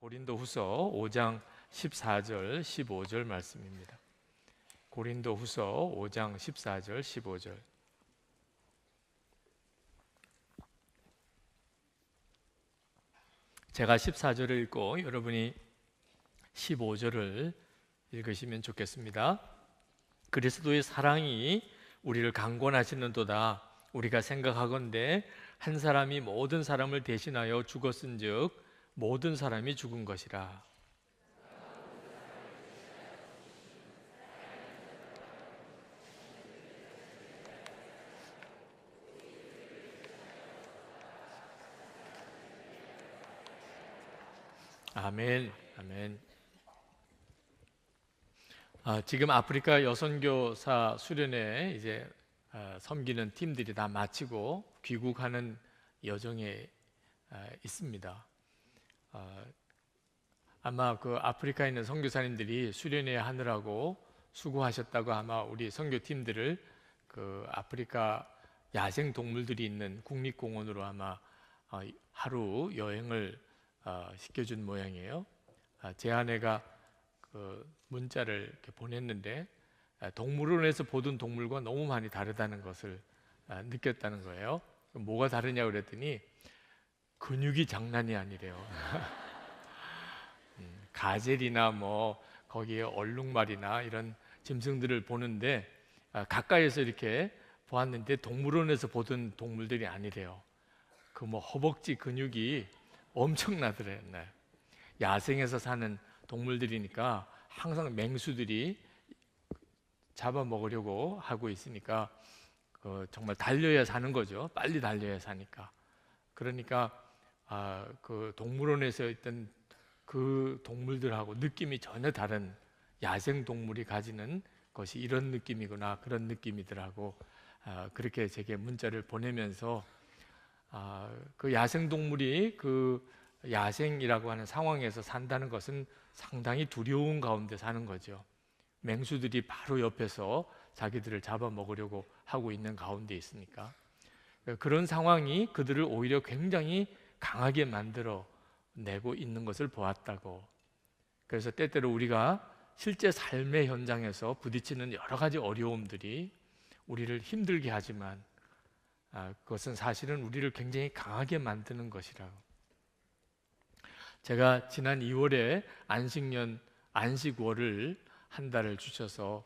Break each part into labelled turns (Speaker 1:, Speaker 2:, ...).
Speaker 1: 고린도후서 5장 14절 15절 말씀입니다. 고린도후서 5장 14절 15절. 제가 14절을 읽고 여러분이 15절을 읽으시면 좋겠습니다. 그리스도의 사랑이 우리를 강권하시는도다. 우리가 생각하건대 한 사람이 모든 사람을 대신하여 죽었은즉 모든 사람이 죽은 것이라. 아멘, 아멘. 지금 아프리카 여선교사 수련회 이제 섬기는 팀들이 다 마치고 귀국하는 여정에 있습니다. 아마 그 아프리카에 있는 선교사님들이 수련회 하느라고 수고하셨다고 아마 우리 선교팀들을 그 아프리카 야생 동물들이 있는 국립공원으로 아마 하루 여행을 시켜준 모양이에요. 제 아내가 그 문자를 이렇게 보냈는데 동물원에서 보던 동물과 너무 많이 다르다는 것을 느꼈다는 거예요. 뭐가 다르냐고 그랬더니 근육이 장난이 아니래요. 가젤이나 뭐 거기에 얼룩말이나 이런 짐승들을 보는데 가까이서 이렇게 보았는데 동물원에서 보던 동물들이 아니래요. 그 뭐 허벅지 근육이 엄청나더래요. 야생에서 사는 동물들이니까 항상 맹수들이 잡아먹으려고 하고 있으니까 정말 달려야 사는 거죠. 빨리 달려야 사니까. 그러니까 그 동물원에서 있던 그 동물들하고 느낌이 전혀 다른 야생 동물이 가지는 것이 이런 느낌이구나, 그런 느낌이더라고. 그렇게 제게 문자를 보내면서 그 야생 동물이 그 야생이라고 하는 상황에서 산다는 것은 상당히 두려운 가운데 사는 거죠. 맹수들이 바로 옆에서 자기들을 잡아먹으려고 하고 있는 가운데 있으니까 그런 상황이 그들을 오히려 굉장히 강하게 만들어 내고 있는 것을 보았다고. 그래서 때때로 우리가 실제 삶의 현장에서 부딪히는 여러 가지 어려움들이 우리를 힘들게 하지만 그것은 사실은 우리를 굉장히 강하게 만드는 것이라고. 제가 지난 2월에 안식월을 한 달을 주셔서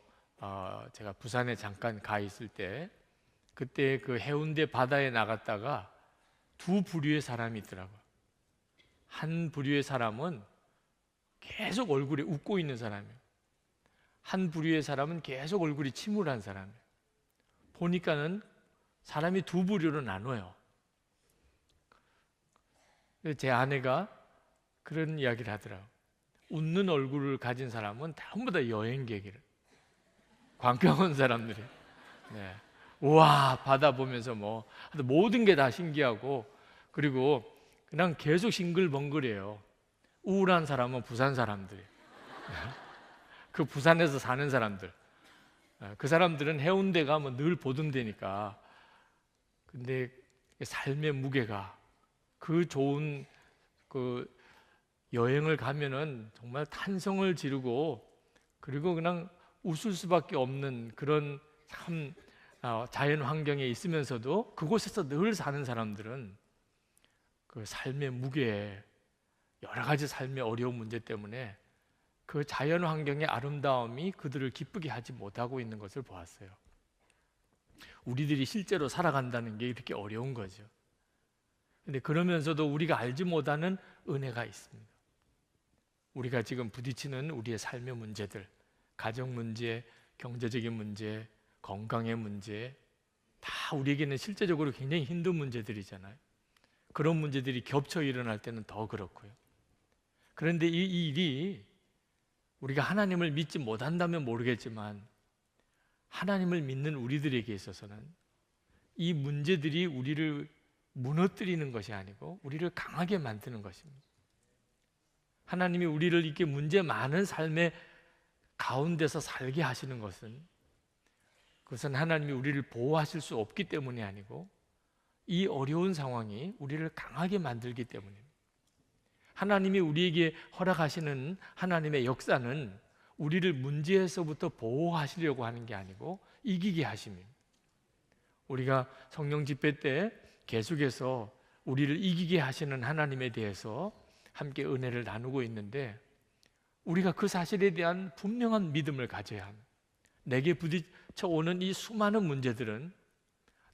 Speaker 1: 제가 부산에 잠깐 가 있을 때 그때 그 해운대 바다에 나갔다가 두 부류의 사람이 있더라고요. 한 부류의 사람은 계속 얼굴에 웃고 있는 사람이에요. 한 부류의 사람은 계속 얼굴이 침울한 사람이에요. 보니까는 사람이 두 부류로 나눠요. 제 아내가 그런 이야기를 하더라고요. 웃는 얼굴을 가진 사람은 전부 다 여행객이래. 관광 온 사람들이. 네. 우와, 바다 보면서 뭐 모든 게 다 신기하고 그리고 그냥 계속 싱글벙글해요. 우울한 사람은 부산 사람들이. 그 부산에서 사는 사람들. 그 사람들은 해운대 가면 늘 보던 데니까. 근데 삶의 무게가 그 좋은 그 여행을 가면은 정말 탄성을 지르고 그리고 그냥 웃을 수밖에 없는 그런 참 자연 환경에 있으면서도 그곳에서 늘 사는 사람들은 그 삶의 무게에 여러 가지 삶의 어려운 문제 때문에 그 자연 환경의 아름다움이 그들을 기쁘게 하지 못하고 있는 것을 보았어요. 우리들이 실제로 살아간다는 게 이렇게 어려운 거죠. 근데 그러면서도 우리가 알지 못하는 은혜가 있습니다. 우리가 지금 부딪히는 우리의 삶의 문제들, 가정 문제, 경제적인 문제, 건강의 문제, 다 우리에게는 실제적으로 굉장히 힘든 문제들이잖아요. 그런 문제들이 겹쳐 일어날 때는 더 그렇고요. 그런데 이 일이 우리가 하나님을 믿지 못한다면 모르겠지만 하나님을 믿는 우리들에게 있어서는 이 문제들이 우리를 무너뜨리는 것이 아니고 우리를 강하게 만드는 것입니다. 하나님이 우리를 이렇게 문제 많은 삶의 가운데서 살게 하시는 것은 그것은 하나님이 우리를 보호하실 수 없기 때문이 아니고 이 어려운 상황이 우리를 강하게 만들기 때문입니다. 하나님이 우리에게 허락하시는 하나님의 역사는 우리를 문제에서부터 보호하시려고 하는 게 아니고 이기게 하심입니다. 우리가 성령 집회 때 계속해서 우리를 이기게 하시는 하나님에 대해서 함께 은혜를 나누고 있는데, 우리가 그 사실에 대한 분명한 믿음을 가져야 합니다. 내게 부딪혀 오는 이 수많은 문제들은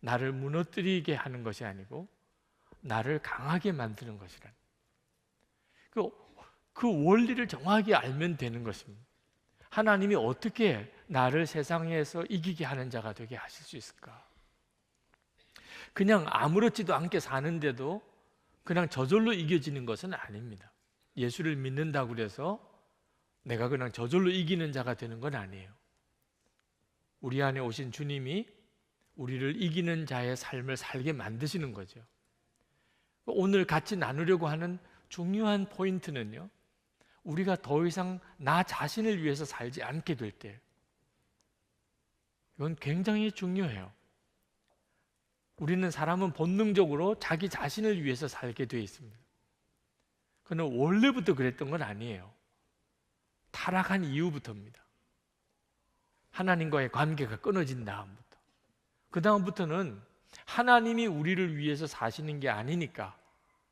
Speaker 1: 나를 무너뜨리게 하는 것이 아니고 나를 강하게 만드는 것이라는, 그 원리를 정확하게 알면 되는 것입니다. 하나님이 어떻게 나를 세상에서 이기게 하는 자가 되게 하실 수 있을까? 그냥 아무렇지도 않게 사는데도 그냥 저절로 이겨지는 것은 아닙니다. 예수를 믿는다고 해서 내가 그냥 저절로 이기는 자가 되는 건 아니에요. 우리 안에 오신 주님이 우리를 이기는 자의 삶을 살게 만드시는 거죠. 오늘 같이 나누려고 하는 중요한 포인트는요, 우리가 더 이상 나 자신을 위해서 살지 않게 될 때, 이건 굉장히 중요해요. 우리는 사람은 본능적으로 자기 자신을 위해서 살게 되어 있습니다. 그는 원래부터 그랬던 건 아니에요. 타락한 이후부터입니다. 하나님과의 관계가 끊어진 다음부터. 그 다음부터는 하나님이 우리를 위해서 사시는 게 아니니까,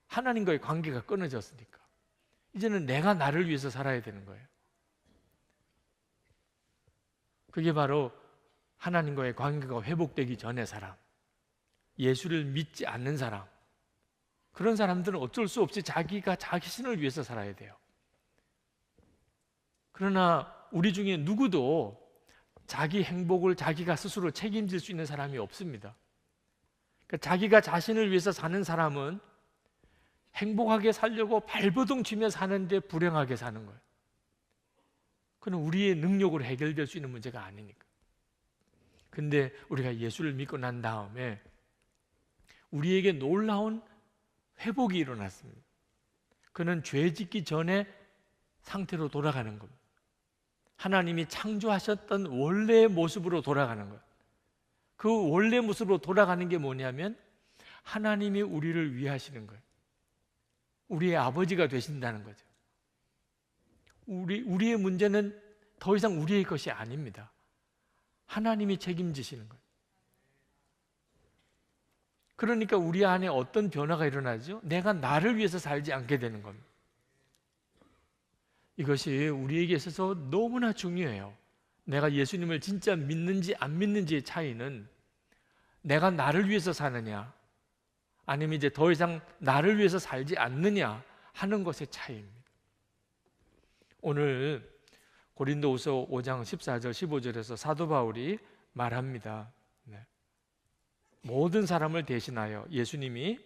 Speaker 1: 하나님과의 관계가 끊어졌으니까 이제는 내가 나를 위해서 살아야 되는 거예요. 그게 바로 하나님과의 관계가 회복되기 전의 사람, 예수를 믿지 않는 사람, 그런 사람들은 어쩔 수 없이 자기가 자신을 위해서 살아야 돼요. 그러나 우리 중에 누구도 자기 행복을 자기가 스스로 책임질 수 있는 사람이 없습니다. 그러니까 자기가 자신을 위해서 사는 사람은 행복하게 살려고 발버둥 치며 사는데 불행하게 사는 거예요. 그건 우리의 능력으로 해결될 수 있는 문제가 아니니까. 근데 우리가 예수를 믿고 난 다음에 우리에게 놀라운 회복이 일어났습니다. 그는 죄 짓기 전에 상태로 돌아가는 겁니다. 하나님이 창조하셨던 원래의 모습으로 돌아가는 거예요. 그 원래 모습으로 돌아가는 게 뭐냐면 하나님이 우리를 위하시는 거예요. 우리의 아버지가 되신다는 거죠. 우리의 문제는 더 이상 우리의 것이 아닙니다. 하나님이 책임지시는 거예요. 그러니까 우리 안에 어떤 변화가 일어나죠? 내가 나를 위해서 살지 않게 되는 겁니다. 이것이 우리에게 있어서 너무나 중요해요. 내가 예수님을 진짜 믿는지 안 믿는지의 차이는 내가 나를 위해서 사느냐, 아니면 이제 더 이상 나를 위해서 살지 않느냐 하는 것의 차이입니다. 오늘 고린도후서 5장 14절 15절에서 사도 바울이 말합니다. 모든 사람을 대신하여 예수님이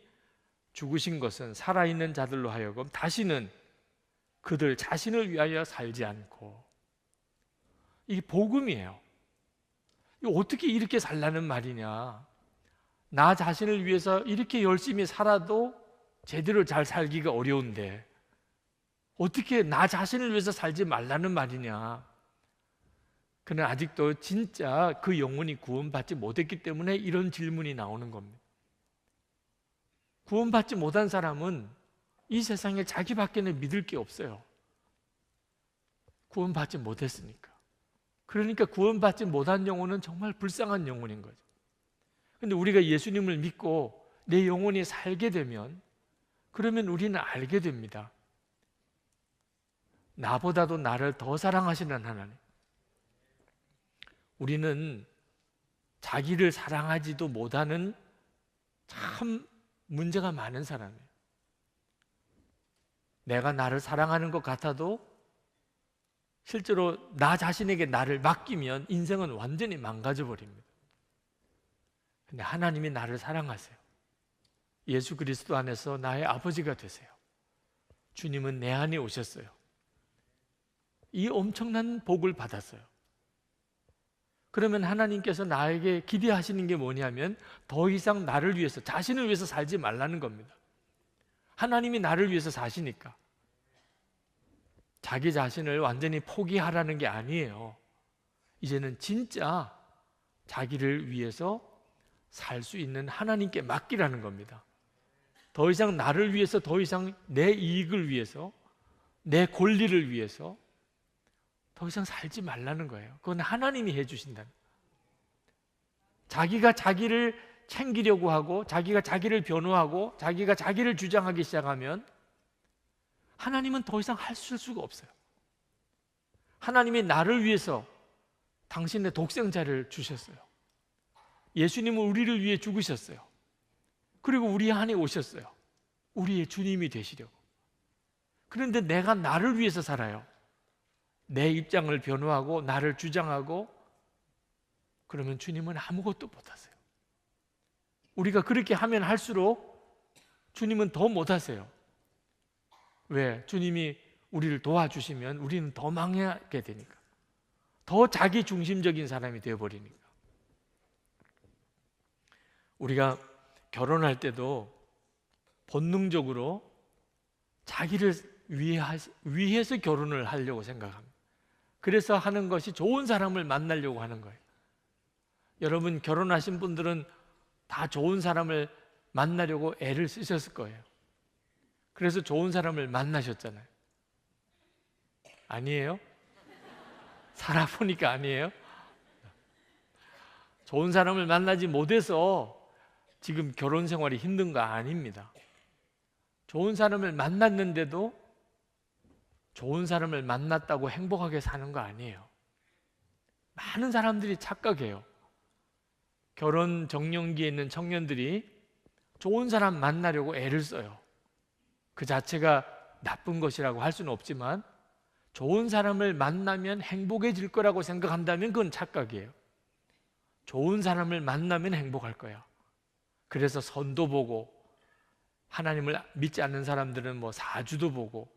Speaker 1: 죽으신 것은 살아있는 자들로 하여금 다시는 그들 자신을 위하여 살지 않고, 이게 복음이에요. 어떻게 이렇게 살라는 말이냐, 나 자신을 위해서 이렇게 열심히 살아도 제대로 잘 살기가 어려운데 어떻게 나 자신을 위해서 살지 말라는 말이냐. 그는 아직도 진짜 그 영혼이 구원받지 못했기 때문에 이런 질문이 나오는 겁니다. 구원받지 못한 사람은 이 세상에 자기밖에는 믿을 게 없어요. 구원받지 못했으니까. 그러니까 구원받지 못한 영혼은 정말 불쌍한 영혼인 거죠. 그런데 우리가 예수님을 믿고 내 영혼이 살게 되면, 그러면 우리는 알게 됩니다. 나보다도 나를 더 사랑하시는 하나님. 우리는 자기를 사랑하지도 못하는 참 문제가 많은 사람이에요. 내가 나를 사랑하는 것 같아도 실제로 나 자신에게 나를 맡기면 인생은 완전히 망가져 버립니다. 근데 하나님이 나를 사랑하세요. 예수 그리스도 안에서 나의 아버지가 되세요. 주님은 내 안에 오셨어요. 이 엄청난 복을 받았어요. 그러면 하나님께서 나에게 기대하시는 게 뭐냐면 더 이상 나를 위해서, 자신을 위해서 살지 말라는 겁니다. 하나님이 나를 위해서 사시니까 자기 자신을 완전히 포기하라는 게 아니에요. 이제는 진짜 자기를 위해서 살 수 있는 하나님께 맡기라는 겁니다. 더 이상 나를 위해서, 더 이상 내 이익을 위해서, 내 권리를 위해서 더 이상 살지 말라는 거예요. 그건 하나님이 해주신다. 자기가 자기를 챙기려고 하고, 자기가 자기를 변호하고, 자기가 자기를 주장하기 시작하면 하나님은 더 이상 할 수가 없어요. 하나님이 나를 위해서 당신의 독생자를 주셨어요. 예수님은 우리를 위해 죽으셨어요. 그리고 우리 안에 오셨어요. 우리의 주님이 되시려고. 그런데 내가 나를 위해서 살아요. 내 입장을 변호하고 나를 주장하고, 그러면 주님은 아무것도 못하세요. 우리가 그렇게 하면 할수록 주님은 더 못하세요. 왜? 주님이 우리를 도와주시면 우리는 더 망하게 되니까. 더 자기 중심적인 사람이 되어버리니까. 우리가 결혼할 때도 본능적으로 자기를 위해서 결혼을 하려고 생각합니다. 그래서 하는 것이 좋은 사람을 만나려고 하는 거예요. 여러분 결혼하신 분들은 다 좋은 사람을 만나려고 애를 쓰셨을 거예요. 그래서 좋은 사람을 만나셨잖아요. 아니에요? 살아보니까 아니에요? 좋은 사람을 만나지 못해서 지금 결혼 생활이 힘든 거 아닙니다. 좋은 사람을 만났는데도 좋은 사람을 만났다고 행복하게 사는 거 아니에요. 많은 사람들이 착각해요. 결혼 정년기에 있는 청년들이 좋은 사람 만나려고 애를 써요. 그 자체가 나쁜 것이라고 할 수는 없지만 좋은 사람을 만나면 행복해질 거라고 생각한다면 그건 착각이에요. 좋은 사람을 만나면 행복할 거야. 그래서 선도 보고, 하나님을 믿지 않는 사람들은 뭐 사주도 보고,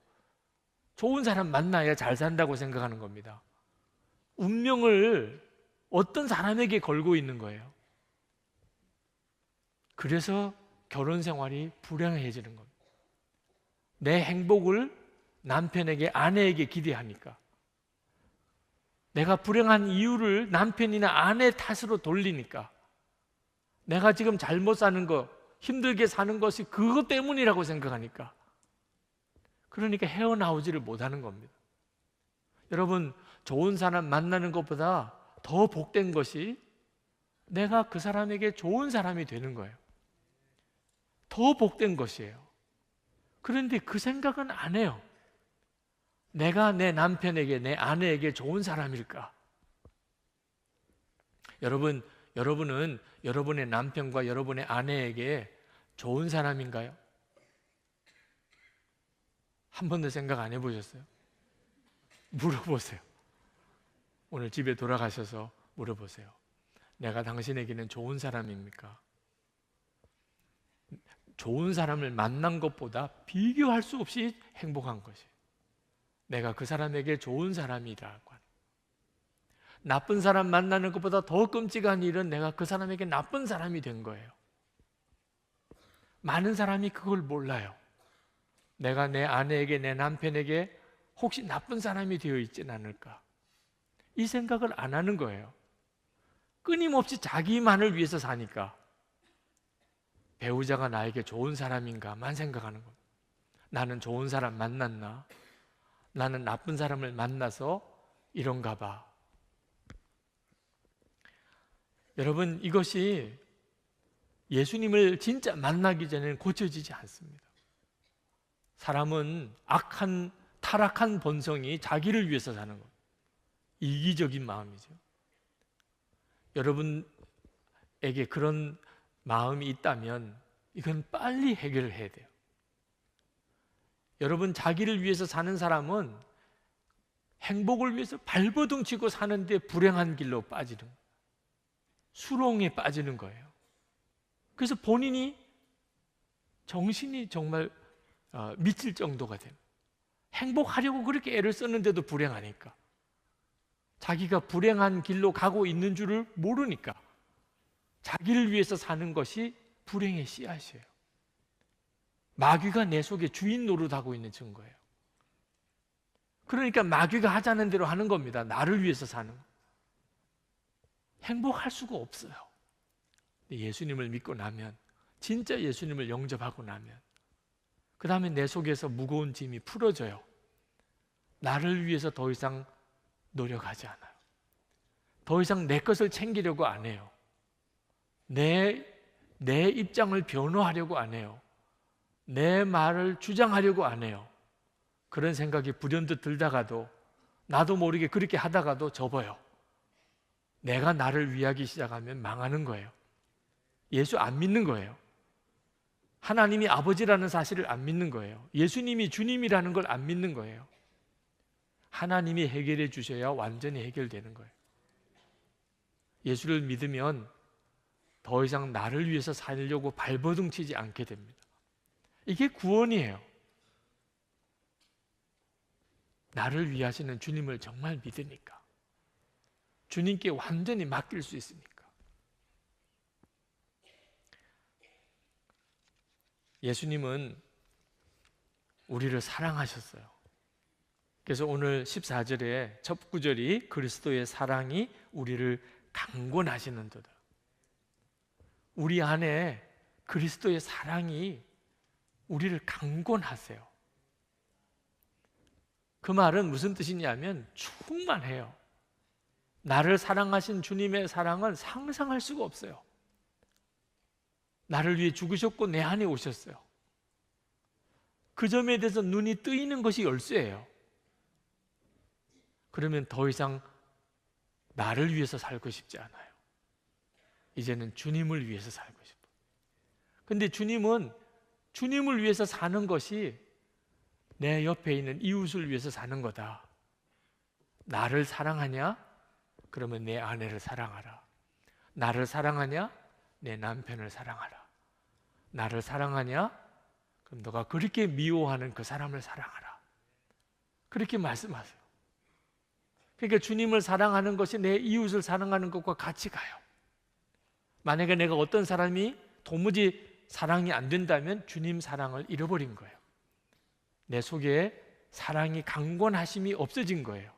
Speaker 1: 좋은 사람 만나야 잘 산다고 생각하는 겁니다. 운명을 어떤 사람에게 걸고 있는 거예요. 그래서 결혼 생활이 불행해지는 겁니다. 내 행복을 남편에게, 아내에게 기대하니까, 내가 불행한 이유를 남편이나 아내 탓으로 돌리니까, 내가 지금 잘못 사는 거, 힘들게 사는 것이 그것 때문이라고 생각하니까, 그러니까 헤어나오지를 못하는 겁니다. 여러분, 좋은 사람 만나는 것보다 더 복된 것이 내가 그 사람에게 좋은 사람이 되는 거예요. 더 복된 것이에요. 그런데 그 생각은 안 해요. 내가 내 남편에게, 내 아내에게 좋은 사람일까? 여러분은 여러분의 남편과 여러분의 아내에게 좋은 사람인가요? 한 번도 생각 안 해보셨어요? 물어보세요. 오늘 집에 돌아가셔서 물어보세요. 내가 당신에게는 좋은 사람입니까? 좋은 사람을 만난 것보다 비교할 수 없이 행복한 것이, 내가 그 사람에게 좋은 사람이라고 하는. 나쁜 사람 만나는 것보다 더 끔찍한 일은 내가 그 사람에게 나쁜 사람이 된 거예요. 많은 사람이 그걸 몰라요. 내가 내 아내에게, 내 남편에게 혹시 나쁜 사람이 되어 있진 않을까, 이 생각을 안 하는 거예요. 끊임없이 자기만을 위해서 사니까 배우자가 나에게 좋은 사람인가만 생각하는 겁니다. 나는 좋은 사람 만났나? 나는 나쁜 사람을 만나서 이런가 봐. 여러분, 이것이 예수님을 진짜 만나기 전에는 고쳐지지 않습니다. 사람은 악한, 타락한 본성이 자기를 위해서 사는 겁니다. 이기적인 마음이죠. 여러분에게 그런 마음이 있다면 이건 빨리 해결해야 돼요. 여러분, 자기를 위해서 사는 사람은 행복을 위해서 발버둥 치고 사는데 불행한 길로 빠지는 거예요. 수렁에 빠지는 거예요. 그래서 본인이 정신이 정말 미칠 정도가 돼요. 행복하려고 그렇게 애를 썼는데도 불행하니까, 자기가 불행한 길로 가고 있는 줄을 모르니까 자기를 위해서 사는 것이 불행의 씨앗이에요. 마귀가 내 속에 주인 노릇하고 있는 증거예요. 그러니까 마귀가 하자는 대로 하는 겁니다. 나를 위해서 사는 거. 행복할 수가 없어요. 예수님을 믿고 나면 진짜 예수님을 영접하고 나면 그 다음에 내 속에서 무거운 짐이 풀어져요. 나를 위해서 더 이상 노력하지 않아요. 더 이상 내 것을 챙기려고 안 해요. 내 입장을 변호하려고 안 해요. 내 말을 주장하려고 안 해요. 그런 생각이 불현듯 들다가도 나도 모르게 그렇게 하다가도 접어요. 내가 나를 위하기 시작하면 망하는 거예요. 예수 안 믿는 거예요. 하나님이 아버지라는 사실을 안 믿는 거예요. 예수님이 주님이라는 걸 안 믿는 거예요. 하나님이 해결해 주셔야 완전히 해결되는 거예요. 예수를 믿으면 더 이상 나를 위해서 살려고 발버둥 치지 않게 됩니다. 이게 구원이에요. 나를 위하시는 주님을 정말 믿으니까, 주님께 완전히 맡길 수 있으니까. 예수님은 우리를 사랑하셨어요. 그래서 오늘 14절에 첫 구절이 그리스도의 사랑이 우리를 강권하시는도다. 우리 안에 그리스도의 사랑이 우리를 강권하세요. 그 말은 무슨 뜻이냐면 충만해요. 나를 사랑하신 주님의 사랑은 상상할 수가 없어요. 나를 위해 죽으셨고 내 안에 오셨어요. 그 점에 대해서 눈이 뜨이는 것이 열쇠예요. 그러면 더 이상 나를 위해서 살고 싶지 않아요. 이제는 주님을 위해서 살고 싶어요. 근데 주님은 주님을 위해서 사는 것이 내 옆에 있는 이웃을 위해서 사는 거다. 나를 사랑하냐? 그러면 내 아내를 사랑하라. 나를 사랑하냐? 내 남편을 사랑하라. 나를 사랑하냐? 그럼 너가 그렇게 미워하는 그 사람을 사랑하라. 그렇게 말씀하세요. 그러니까 주님을 사랑하는 것이 내 이웃을 사랑하는 것과 같이 가요. 만약에 내가 어떤 사람이 도무지 사랑이 안 된다면 주님 사랑을 잃어버린 거예요. 내 속에 사랑이 강권하심이 없어진 거예요.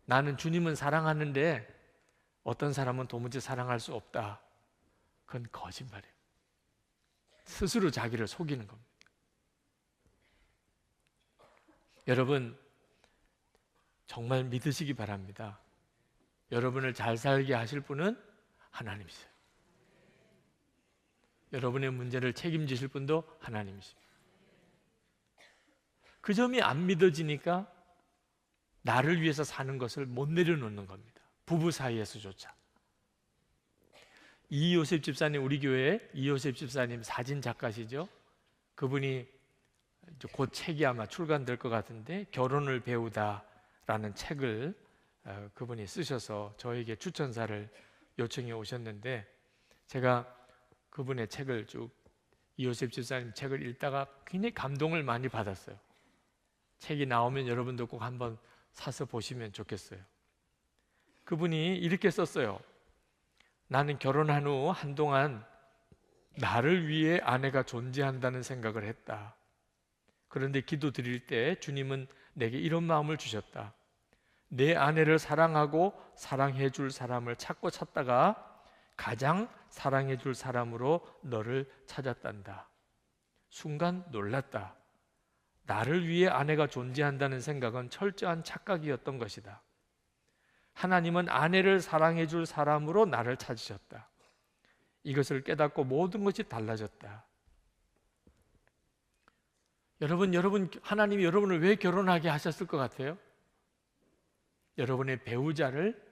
Speaker 1: 나는 주님은 사랑하는데 어떤 사람은 도무지 사랑할 수 없다. 그건 거짓말이에요. 스스로 자기를 속이는 겁니다. 여러분, 정말 믿으시기 바랍니다. 여러분을 잘 살게 하실 분은 하나님이세요. 여러분의 문제를 책임지실 분도 하나님이십니다. 그 점이 안 믿어지니까 나를 위해서 사는 것을 못 내려놓는 겁니다. 부부 사이에서조차. 이요셉 집사님, 우리 교회 이요셉 집사님 사진 작가시죠. 그분이 곧 책이 아마 출간될 것 같은데 결혼을 배우다라는 책을 그분이 쓰셔서 저에게 추천사를 요청해 오셨는데 제가 그분의 책을 쭉 이요셉 집사님 책을 읽다가 굉장히 감동을 많이 받았어요. 책이 나오면 여러분도 꼭 한번 사서 보시면 좋겠어요. 그분이 이렇게 썼어요. 나는 결혼한 후 한동안 나를 위해 아내가 존재한다는 생각을 했다. 그런데 기도 드릴 때 주님은 내게 이런 마음을 주셨다. 내 아내를 사랑하고 사랑해 줄 사람을 찾고 찾다가 가장 사랑해 줄 사람으로 너를 찾았단다. 순간 놀랐다. 나를 위해 아내가 존재한다는 생각은 철저한 착각이었던 것이다. 하나님은 아내를 사랑해 줄 사람으로 나를 찾으셨다. 이것을 깨닫고 모든 것이 달라졌다. 여러분, 하나님이 여러분을 왜 결혼하게 하셨을 것 같아요? 여러분의 배우자를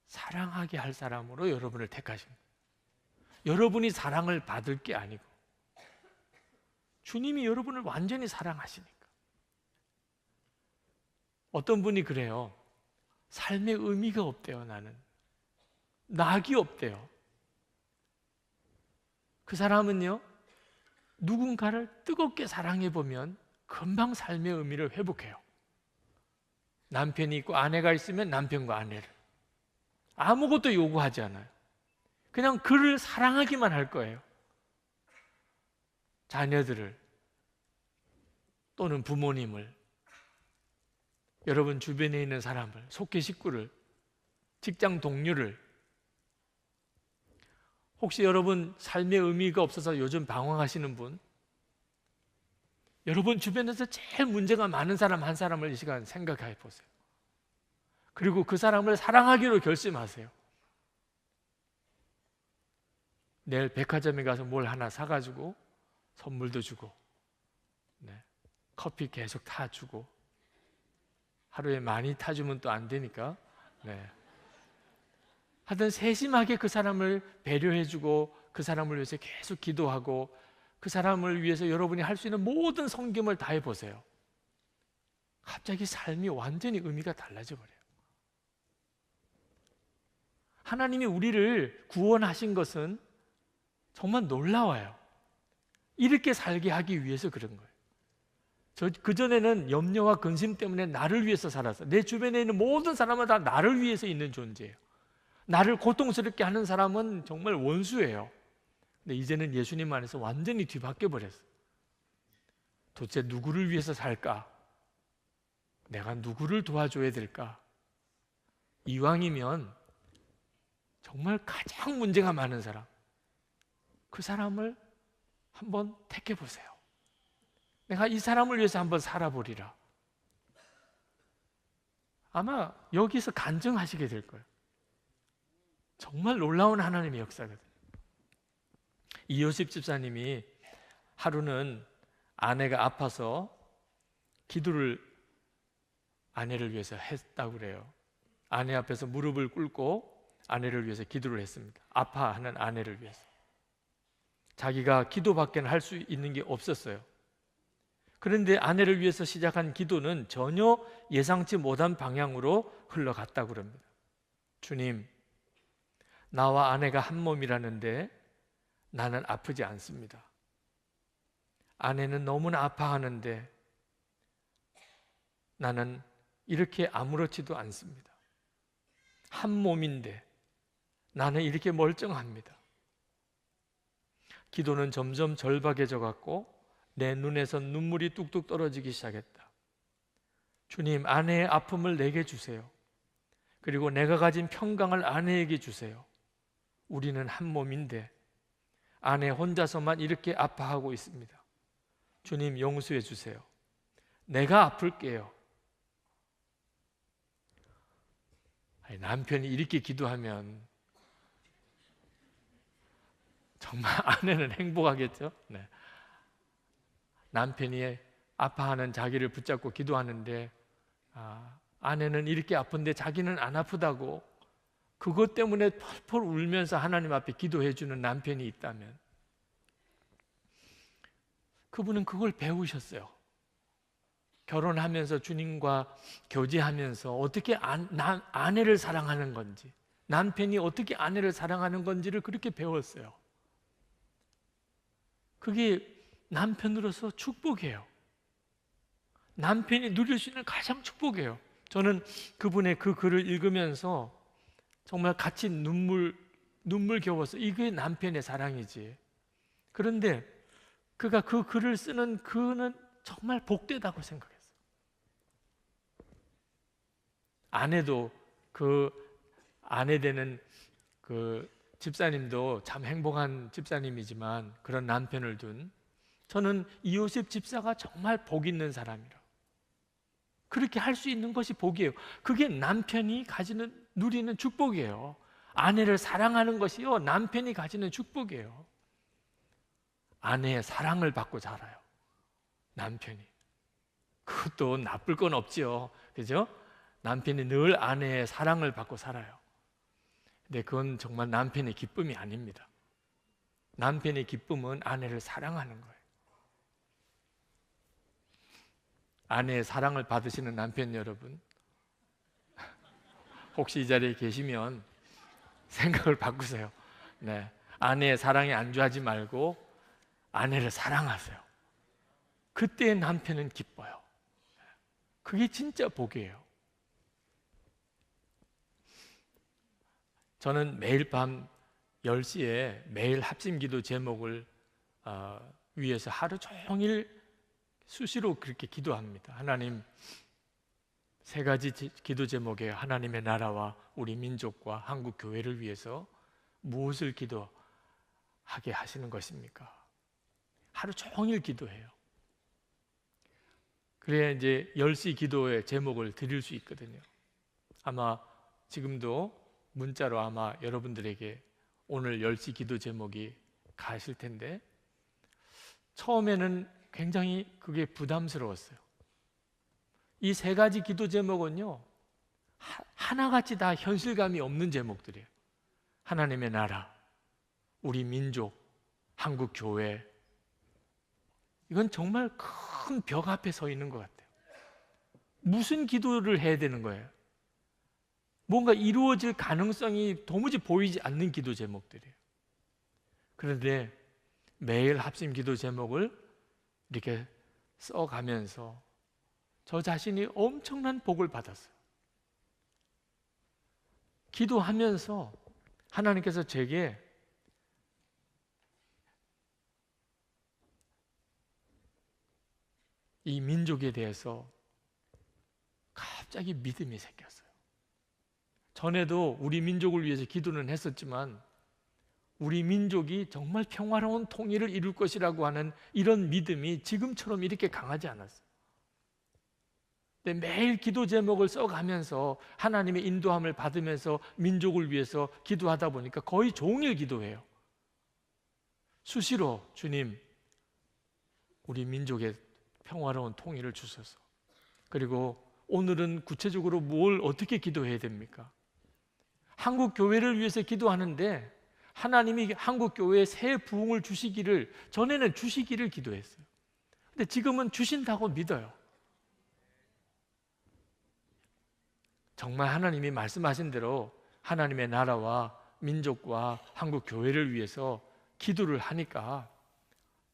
Speaker 1: 사랑하게 할 사람으로 여러분을 택하신 거예요. 여러분이 사랑을 받을 게 아니고 주님이 여러분을 완전히 사랑하시니까. 어떤 분이 그래요. 삶의 의미가 없대요. 나는 낙이 없대요. 그 사람은요, 누군가를 뜨겁게 사랑해 보면 금방 삶의 의미를 회복해요. 남편이 있고 아내가 있으면 남편과 아내를 아무것도 요구하지 않아요. 그냥 그를 사랑하기만 할 거예요. 자녀들을 또는 부모님을, 여러분 주변에 있는 사람을, 속해 식구를, 직장 동료를 혹시 여러분 삶의 의미가 없어서 요즘 방황하시는 분, 여러분 주변에서 제일 문제가 많은 사람 한 사람을 이 시간 생각해 보세요. 그리고 그 사람을 사랑하기로 결심하세요. 내일 백화점에 가서 뭘 하나 사가지고 선물도 주고, 커피 계속 타주고, 하루에 많이 타주면 또 안 되니까, 하여튼 세심하게 그 사람을 배려해주고 그 사람을 위해서 계속 기도하고 그 사람을 위해서 여러분이 할 수 있는 모든 섬김을 다 해보세요. 갑자기 삶이 완전히 의미가 달라져 버려요. 하나님이 우리를 구원하신 것은 정말 놀라워요. 이렇게 살게 하기 위해서 그런 거예요. 그전에는 염려와 근심 때문에 나를 위해서 살았어요. 내 주변에 있는 모든 사람은 다 나를 위해서 있는 존재예요. 나를 고통스럽게 하는 사람은 정말 원수예요. 근데 이제는 예수님 안에서 완전히 뒤바뀌어 버렸어요. 도대체 누구를 위해서 살까? 내가 누구를 도와줘야 될까? 이왕이면 정말 가장 문제가 많은 사람, 그 사람을 한번 택해 보세요. 내가 이 사람을 위해서 한번 살아보리라. 아마 여기서 간증하시게 될 거예요. 정말 놀라운 하나님의 역사거든요. 이요셉 집사님이 하루는 아내가 아파서 기도를 아내를 위해서 했다고 그래요. 아내 앞에서 무릎을 꿇고 아내를 위해서 기도를 했습니다. 아파하는 아내를 위해서. 자기가 기도밖에 할 수 있는 게 없었어요. 그런데 아내를 위해서 시작한 기도는 전혀 예상치 못한 방향으로 흘러갔다고 합니다. 주님, 나와 아내가 한 몸이라는데 나는 아프지 않습니다. 아내는 너무나 아파하는데 나는 이렇게 아무렇지도 않습니다. 한 몸인데 나는 이렇게 멀쩡합니다. 기도는 점점 절박해져 갔고 내 눈에서 눈물이 뚝뚝 떨어지기 시작했다. 주님, 아내의 아픔을 내게 주세요. 그리고 내가 가진 평강을 아내에게 주세요. 우리는 한 몸인데 아내 혼자서만 이렇게 아파하고 있습니다. 주님, 용서해 주세요. 내가 아플게요. 남편이 이렇게 기도하면 정말 아내는 행복하겠죠? 남편이 아파하는 자기를 붙잡고 기도하는데 아내는 이렇게 아픈데 자기는 안 아프다고, 그것 때문에 펄펄 울면서 하나님 앞에 기도해 주는 남편이 있다면 그분은 그걸 배우셨어요. 결혼하면서 주님과 교제하면서 어떻게 아내를 사랑하는 건지, 남편이 어떻게 아내를 사랑하는 건지를 그렇게 배웠어요. 그게 남편으로서 축복이에요. 남편이 누릴 수 있는 가장 축복이에요. 저는 그분의 그 글을 읽으면서 정말 같이 눈물겨워서 이게 남편의 사랑이지. 그런데 그가 그 글을 쓰는 그는 정말 복되다고 생각했어요. 아내도 그 아내 되는 그 집사님도 참 행복한 집사님이지만 그런 남편을 둔, 저는 이요셉 집사가 정말 복 있는 사람이라. 그렇게 할 수 있는 것이 복이에요. 그게 남편이 누리는 축복이에요. 아내를 사랑하는 것이요, 남편이 가지는 축복이에요. 아내의 사랑을 받고 자라요, 남편이. 그것도 나쁠 건 없지요, 그죠? 남편이 늘 아내의 사랑을 받고 살아요. 근데 그건 정말 남편의 기쁨이 아닙니다. 남편의 기쁨은 아내를 사랑하는 거예요. 아내의 사랑을 받으시는 남편 여러분, 혹시 이 자리에 계시면 생각을 바꾸세요. 아내의 사랑에 안주하지 말고 아내를 사랑하세요. 그때 남편은 기뻐요. 그게 진짜 복이에요. 저는 매일 밤 10시에 매일 합심기도 제목을 위해서 하루 종일 수시로 그렇게 기도합니다. 하나님, 3가지 기도 제목에 하나님의 나라와 우리 민족과 한국 교회를 위해서 무엇을 하게 하시는 것입니까? 하루 종일 기도해요. 그래야 이제 10시 기도의 제목을 드릴 수 있거든요. 아마 지금도 문자로 아마 여러분들에게 오늘 10시 기도 제목이 가실 텐데, 처음에는 굉장히 그게 부담스러웠어요. 이 3가지 기도 제목은요, 하나같이 다 현실감이 없는 제목들이에요. 하나님의 나라, 우리 민족, 한국 교회. 이건 정말 큰 벽 앞에 서 있는 것 같아요. 무슨 기도를 해야 되는 거예요? 뭔가 이루어질 가능성이 도무지 보이지 않는 기도 제목들이에요. 그런데 매일 합심 기도 제목을 이렇게 써가면서 저 자신이 엄청난 복을 받았어요. 기도하면서 하나님께서 제게 이 민족에 대해서 갑자기 믿음이 생겼어요. 전에도 우리 민족을 위해서 기도는 했었지만 우리 민족이 정말 평화로운 통일을 이룰 것이라고 하는 이런 믿음이 지금처럼 이렇게 강하지 않았어요. 근데 매일 기도 제목을 써가면서 하나님의 인도함을 받으면서 민족을 위해서 기도하다 보니까 거의 종일 기도해요. 수시로 주님, 우리 민족의 평화로운 통일을 주소서. 그리고 오늘은 구체적으로 뭘 어떻게 기도해야 됩니까? 한국 교회를 위해서 기도하는데 하나님이 한국 교회에 새 부흥을 주시기를, 전에는 주시기를 기도했어요. 근데 지금은 주신다고 믿어요. 정말 하나님이 말씀하신 대로 하나님의 나라와 민족과 한국 교회를 위해서 기도를 하니까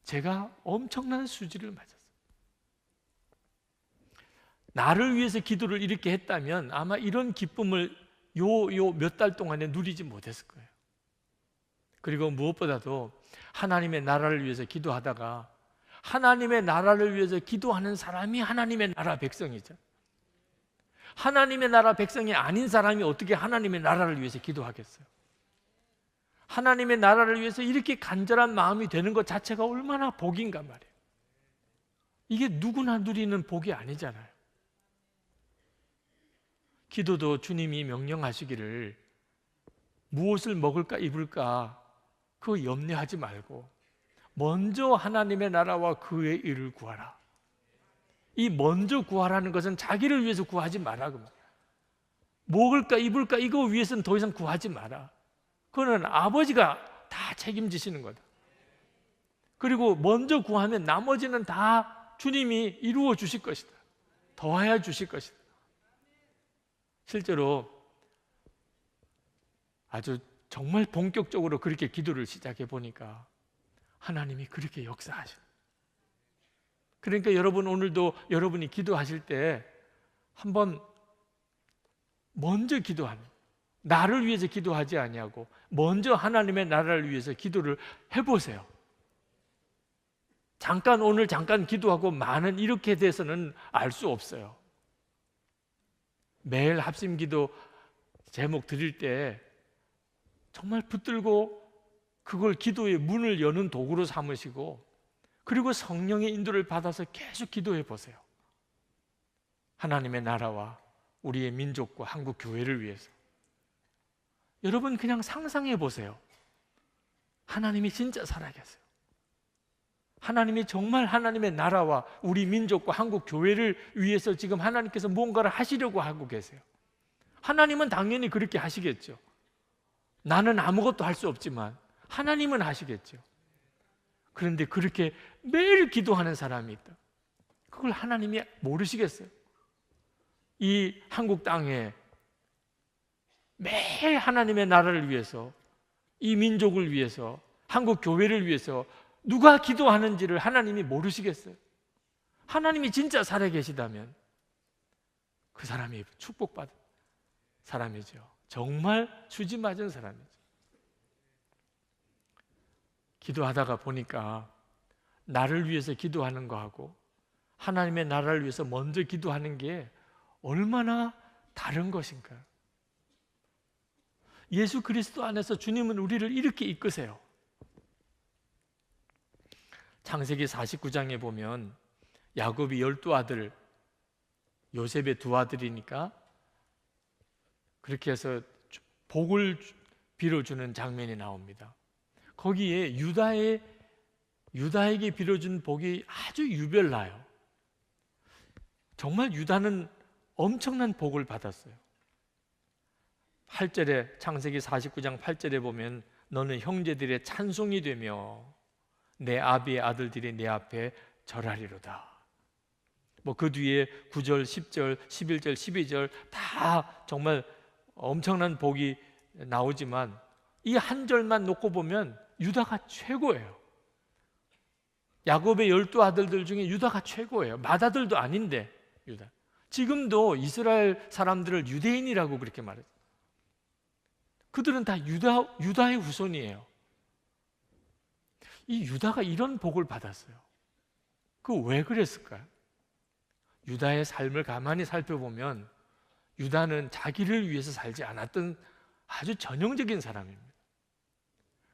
Speaker 1: 제가 엄청난 수지를 맞았어요. 나를 위해서 기도를 이렇게 했다면 아마 이런 기쁨을 요 몇 달 동안에 누리지 못했을 거예요. 그리고 무엇보다도 하나님의 나라를 위해서 기도하다가 하나님의 나라를 위해서 기도하는 사람이 하나님의 나라 백성이죠. 하나님의 나라 백성이 아닌 사람이 어떻게 하나님의 나라를 위해서 기도하겠어요? 하나님의 나라를 위해서 이렇게 간절한 마음이 되는 것 자체가 얼마나 복인가 말이에요. 이게 누구나 누리는 복이 아니잖아요. 기도도 주님이 명령하시기를 무엇을 먹을까 입을까 그거 염려하지 말고 먼저 하나님의 나라와 그의 일을 구하라. 이 먼저 구하라는 것은 자기를 위해서 구하지 마라. 먹을까 입을까 이거 위해서는 더 이상 구하지 마라. 그거는 아버지가 다 책임지시는 거다. 그리고 먼저 구하면 나머지는 다 주님이 이루어 주실 것이다. 더하여 주실 것이다. 실제로 아주 정말 본격적으로 그렇게 기도를 시작해 보니까 하나님이 그렇게 역사하셔요. 그러니까 여러분 오늘도 여러분이 기도하실 때 한번 먼저 기도하는, 나를 위해서 기도하지 아니하고 먼저 하나님의 나라를 위해서 기도를 해보세요. 잠깐 오늘 잠깐 기도하고 많은 이렇게 돼서는 알 수 없어요. 매일 합심기도 제목 드릴 때 정말 붙들고 그걸 기도의 문을 여는 도구로 삼으시고 그리고 성령의 인도를 받아서 계속 기도해 보세요. 하나님의 나라와 우리의 민족과 한국 교회를 위해서. 여러분 그냥 상상해 보세요. 하나님이 진짜 살아계세요. 하나님이 정말 하나님의 나라와 우리 민족과 한국 교회를 위해서 지금 하나님께서 뭔가를 하시려고 하고 계세요. 하나님은 당연히 그렇게 하시겠죠. 나는 아무것도 할 수 없지만 하나님은 하시겠죠. 그런데 그렇게 매일 기도하는 사람이 있다. 그걸 하나님이 모르시겠어요? 이 한국 땅에 매일 하나님의 나라를 위해서, 이 민족을 위해서, 한국 교회를 위해서 누가 기도하는지를 하나님이 모르시겠어요? 하나님이 진짜 살아계시다면 그 사람이 축복받은 사람이죠. 정말 수지 맞은 사람이죠. 기도하다가 보니까 나를 위해서 기도하는 거하고 하나님의 나라를 위해서 먼저 기도하는 게 얼마나 다른 것인가. 예수 그리스도 안에서 주님은 우리를 이렇게 이끄세요. 창세기 49장에 보면 야곱이 12아들, 요셉의 두 아들이니까 그렇게 해서 복을 빌어주는 장면이 나옵니다. 거기에 유다에게 빌어준 복이 아주 유별나요. 정말 유다는 엄청난 복을 받았어요. 8절에 창세기 49장 8절에 보면 너는 형제들의 찬송이 되며 내 아비의 아들들이 내 앞에 절하리로다. 뭐 그 뒤에 9절, 10절, 11절, 12절 다 정말 엄청난 복이 나오지만 이 한 절만 놓고 보면 유다가 최고예요. 야곱의 12아들들 중에 유다가 최고예요. 맏아들도 아닌데 유다. 지금도 이스라엘 사람들을 유대인이라고 그렇게 말해요. 그들은 다 유다의 후손이에요. 이 유다가 이런 복을 받았어요. 그 왜 그랬을까요? 유다의 삶을 가만히 살펴보면 유다는 자기를 위해서 살지 않았던 아주 전형적인 사람입니다.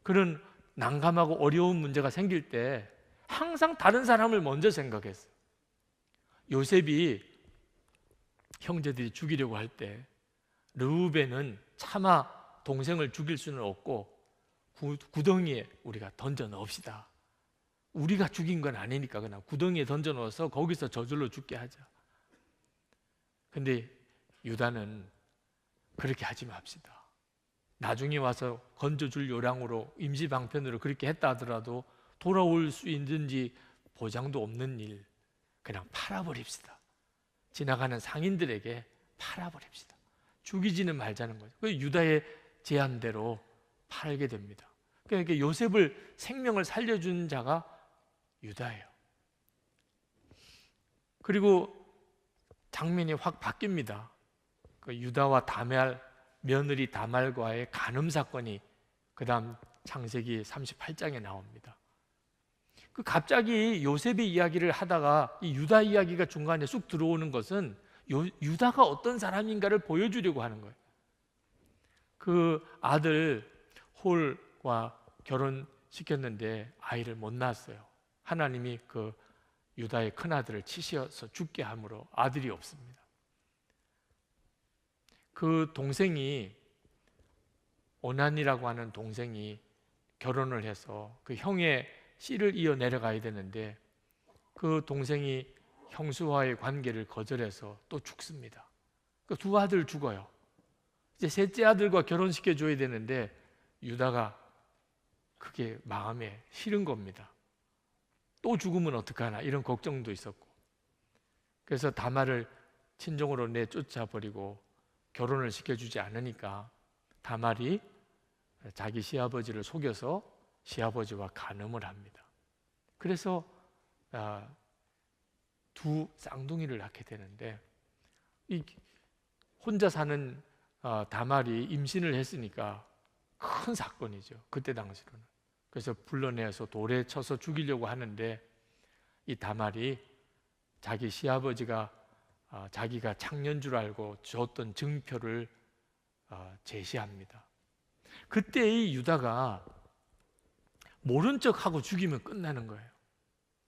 Speaker 1: 그런 난감하고 어려운 문제가 생길 때 항상 다른 사람을 먼저 생각했어요. 요셉이 형제들이 죽이려고 할 때 르우벤은 차마 동생을 죽일 수는 없고 구덩이에 우리가 던져 넣읍시다. 우리가 죽인 건 아니니까 그냥 구덩이에 던져 넣어서 거기서 저절로 죽게 하자. 근데 유다는 그렇게 하지 맙시다. 나중에 와서 건져줄 요량으로 임시방편으로 그렇게 했다 하더라도 돌아올 수 있는지 보장도 없는 일, 그냥 팔아버립시다. 지나가는 상인들에게 팔아버립시다. 죽이지는 말자는 거죠. 그 유다의 제안대로 팔게 됩니다. 그러니까 요셉을 생명을 살려준 자가 유다예요. 그리고 장면이 확 바뀝니다. 그 유다와 다말, 며느리 다말과의 간음 사건이 그 다음 창세기 38장에 나옵니다. 그 갑자기 요셉의 이야기를 하다가 이 유다 이야기가 중간에 쑥 들어오는 것은 유다가 어떤 사람인가를 보여주려고 하는 거예요. 그 아들 홀과 결혼시켰는데 아이를 못 낳았어요. 하나님이 그 유다의 큰아들을 치셔서 죽게 함으로 아들이 없습니다. 그 동생이 오난이라고 하는 동생이 결혼을 해서 그 형의 씨를 이어 내려가야 되는데 그 동생이 형수와의 관계를 거절해서 또 죽습니다. 그 두 아들 죽어요. 이제 셋째 아들과 결혼시켜 줘야 되는데 유다가 그게 마음에 싫은 겁니다. 또 죽으면 어떡하나 이런 걱정도 있었고, 그래서 다말을 친정으로 내쫓아 버리고 결혼을 시켜주지 않으니까 다말이 자기 시아버지를 속여서 시아버지와 간음을 합니다. 그래서 두 쌍둥이를 낳게 되는데 이 혼자 사는 다말이 임신을 했으니까 큰 사건이죠. 그때 당시로는. 그래서 불러내서 돌에 쳐서 죽이려고 하는데 이 다말이 자기 시아버지가 자기가 창녀인 줄 알고 줬던 증표를 제시합니다. 그때 이 유다가 모른 척하고 죽이면 끝나는 거예요.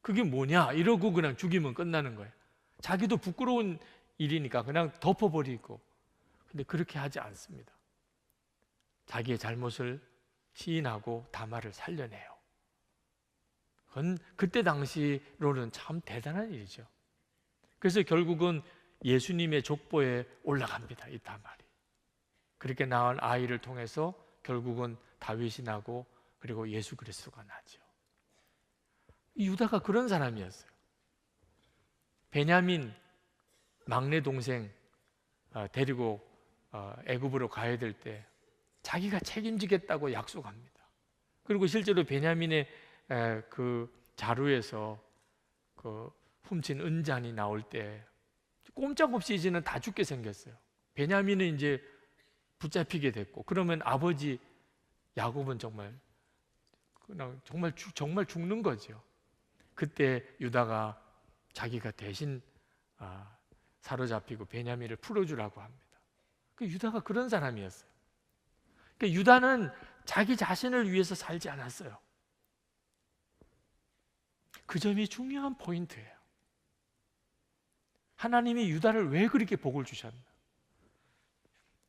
Speaker 1: 그게 뭐냐 이러고 그냥 죽이면 끝나는 거예요. 자기도 부끄러운 일이니까 그냥 덮어버리고. 근데 그렇게 하지 않습니다. 자기의 잘못을 시인하고 다말을 살려내요. 그건 그때 당시로는 참 대단한 일이죠. 그래서 결국은 예수님의 족보에 올라갑니다. 이 다말이. 그렇게 낳은 아이를 통해서 결국은 다윗이 나고 그리고 예수 그리스도가 나죠. 이 유다가 그런 사람이었어요. 베냐민 막내 동생 데리고 애굽으로 가야 될 때 자기가 책임지겠다고 약속합니다. 그리고 실제로 베냐민의 그 자루에서 그 훔친 은잔이 나올 때 꼼짝없이 이제는 다 죽게 생겼어요. 베냐민은 이제 붙잡히게 됐고, 그러면 아버지 야곱은 정말 죽는 거죠. 그때 유다가 자기가 대신 사로잡히고 베냐민을 풀어주라고 합니다. 유다가 그런 사람이었어요. 그러니까 유다는 자기 자신을 위해서 살지 않았어요. 그 점이 중요한 포인트예요. 하나님이 유다를 왜 그렇게 복을 주셨나?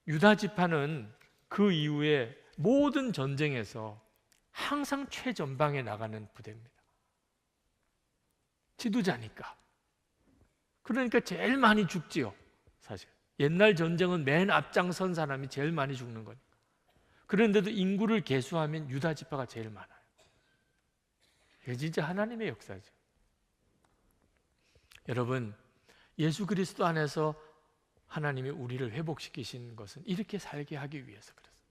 Speaker 1: 유다 지파는 그 이후에 모든 전쟁에서 항상 최전방에 나가는 부대입니다. 지도자니까. 그러니까 제일 많이 죽지요, 사실. 옛날 전쟁은 맨 앞장선 사람이 제일 많이 죽는 거니까. 그런데도 인구를 계수하면 유다 지파가 제일 많아요. 이게 진짜 하나님의 역사죠. 여러분, 예수 그리스도 안에서 하나님이 우리를 회복시키신 것은 이렇게 살게 하기 위해서 그렇습니다.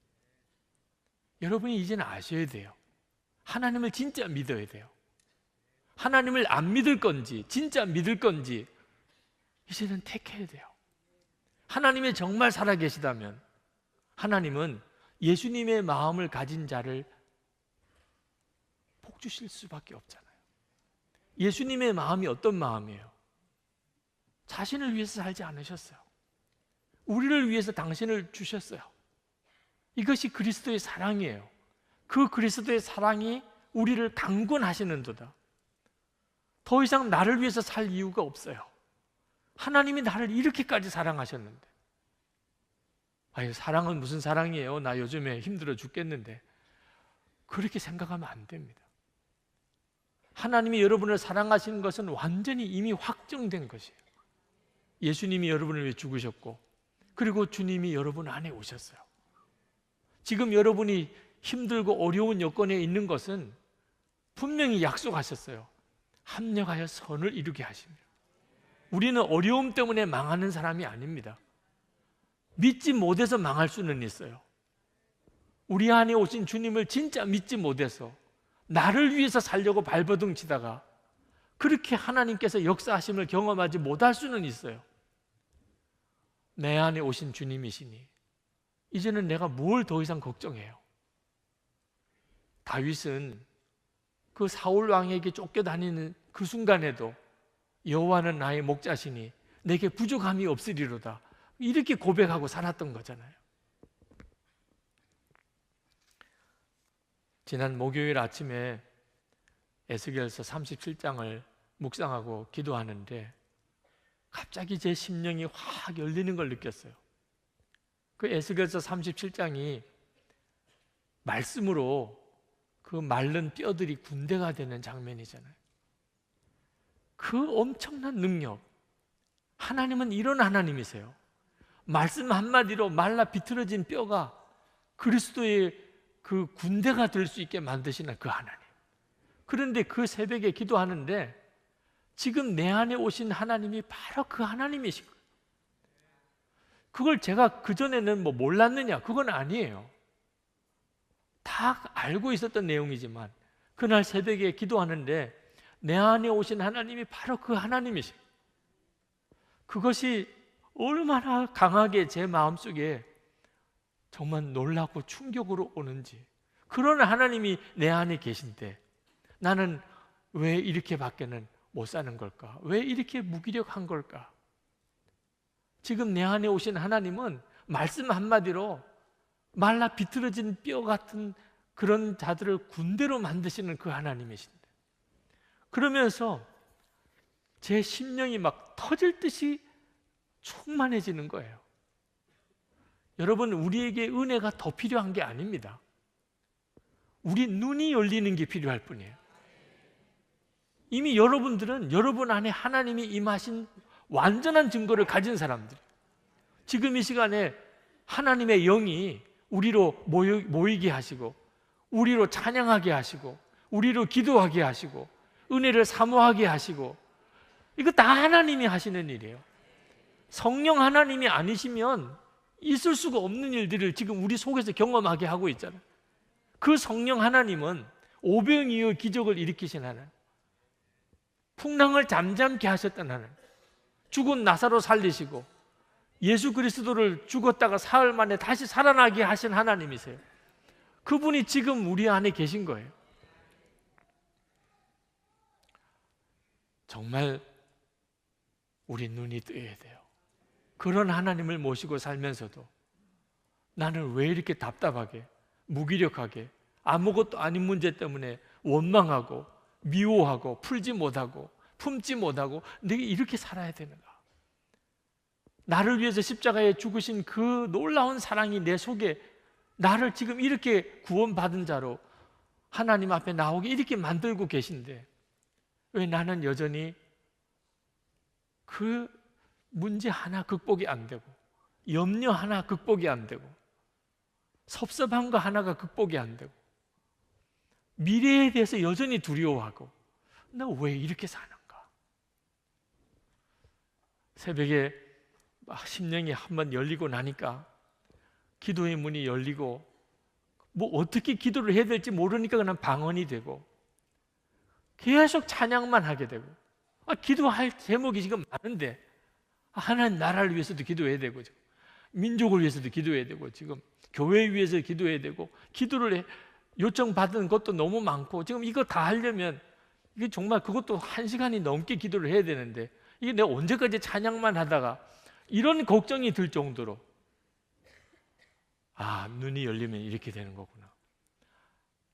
Speaker 1: 여러분이 이제는 아셔야 돼요. 하나님을 진짜 믿어야 돼요. 하나님을 안 믿을 건지 진짜 믿을 건지 이제는 택해야 돼요. 하나님이 정말 살아계시다면 하나님은 예수님의 마음을 가진 자를 복 주실 수밖에 없잖아요. 예수님의 마음이 어떤 마음이에요? 자신을 위해서 살지 않으셨어요. 우리를 위해서 당신을 주셨어요. 이것이 그리스도의 사랑이에요. 그 그리스도의 사랑이 우리를 강권하시는도다. 더 이상 나를 위해서 살 이유가 없어요. 하나님이 나를 이렇게까지 사랑하셨는데. 아유, 사랑은 무슨 사랑이에요? 나 요즘에 힘들어 죽겠는데. 그렇게 생각하면 안 됩니다. 하나님이 여러분을 사랑하시는 것은 완전히 이미 확정된 것이에요. 예수님이 여러분을 위해 죽으셨고, 그리고 주님이 여러분 안에 오셨어요. 지금 여러분이 힘들고 어려운 여건에 있는 것은 분명히 약속하셨어요. 합력하여 선을 이루게 하십니다. 우리는 어려움 때문에 망하는 사람이 아닙니다. 믿지 못해서 망할 수는 있어요. 우리 안에 오신 주님을 진짜 믿지 못해서 나를 위해서 살려고 발버둥 치다가 그렇게 하나님께서 역사하심을 경험하지 못할 수는 있어요. 내 안에 오신 주님이시니 이제는 내가 뭘 더 이상 걱정해요? 다윗은 그 사울 왕에게 쫓겨다니는 그 순간에도 여호와는 나의 목자시니 내게 부족함이 없으리로다, 이렇게 고백하고 살았던 거잖아요. 지난 목요일 아침에 에스겔서 37장을 묵상하고 기도하는데 갑자기 제 심령이 확 열리는 걸 느꼈어요. 그 에스겔서 37장이 말씀으로 그 마른 뼈들이 군대가 되는 장면이잖아요. 그 엄청난 능력, 하나님은 이런 하나님이세요. 말씀 한마디로 말라 비틀어진 뼈가 그리스도의 그 군대가 될 수 있게 만드시는 그 하나님. 그런데 그 새벽에 기도하는데 지금 내 안에 오신 하나님이 바로 그 하나님이시고, 그걸 제가 그전에는 뭐 몰랐느냐? 그건 아니에요. 다 알고 있었던 내용이지만 그날 새벽에 기도하는데 내 안에 오신 하나님이 바로 그 하나님이시고, 그것이 얼마나 강하게 제 마음속에 정말 놀랍고 충격으로 오는지. 그런 하나님이 내 안에 계신데 나는 왜 이렇게밖에는 못 사는 걸까? 왜 이렇게 무기력한 걸까? 지금 내 안에 오신 하나님은 말씀 한마디로 말라 비틀어진 뼈 같은 그런 자들을 군대로 만드시는 그 하나님이신데, 그러면서 제 심령이 막 터질 듯이 충만해지는 거예요. 여러분, 우리에게 은혜가 더 필요한 게 아닙니다. 우리 눈이 열리는 게 필요할 뿐이에요. 이미 여러분들은 여러분 안에 하나님이 임하신 완전한 증거를 가진 사람들, 지금 이 시간에 하나님의 영이 우리로 모이게 하시고, 우리로 찬양하게 하시고, 우리로 기도하게 하시고, 은혜를 사모하게 하시고, 이거 다 하나님이 하시는 일이에요. 성령 하나님이 아니시면 있을 수가 없는 일들을 지금 우리 속에서 경험하게 하고 있잖아요. 그 성령 하나님은 오병이어 기적을 일으키신 하나님, 풍랑을 잠잠케 하셨던 하나님, 죽은 나사로 살리시고 예수 그리스도를 죽었다가 사흘 만에 다시 살아나게 하신 하나님이세요. 그분이 지금 우리 안에 계신 거예요. 정말 우리 눈이 뜨여야 돼요. 그런 하나님을 모시고 살면서도 나는 왜 이렇게 답답하게, 무기력하게, 아무것도 아닌 문제 때문에 원망하고 미워하고 풀지 못하고 품지 못하고 내가 이렇게 살아야 되는가? 나를 위해서 십자가에 죽으신 그 놀라운 사랑이 내 속에 나를 지금 이렇게 구원받은 자로 하나님 앞에 나오게 이렇게 만들고 계신데 왜 나는 여전히 그 문제 하나 극복이 안 되고 염려 하나 극복이 안 되고 섭섭한 거 하나가 극복이 안 되고 미래에 대해서 여전히 두려워하고 나 왜 이렇게 사는가? 새벽에 심령이 한번 열리고 나니까 기도의 문이 열리고 뭐 어떻게 기도를 해야 될지 모르니까 그냥 방언이 되고 계속 찬양만 하게 되고 기도할 제목이 지금 많은데 하나님 나라를 위해서도 기도해야 되고 지금 민족을 위해서도 기도해야 되고 지금 교회 위해서 기도해야 되고 기도를 요청받은 것도 너무 많고 지금 이거 다 하려면 이게 정말 그것도 1시간이 넘게 기도를 해야 되는데 이게 내가 언제까지 찬양만 하다가 이런 걱정이 들 정도로 눈이 열리면 이렇게 되는 거구나.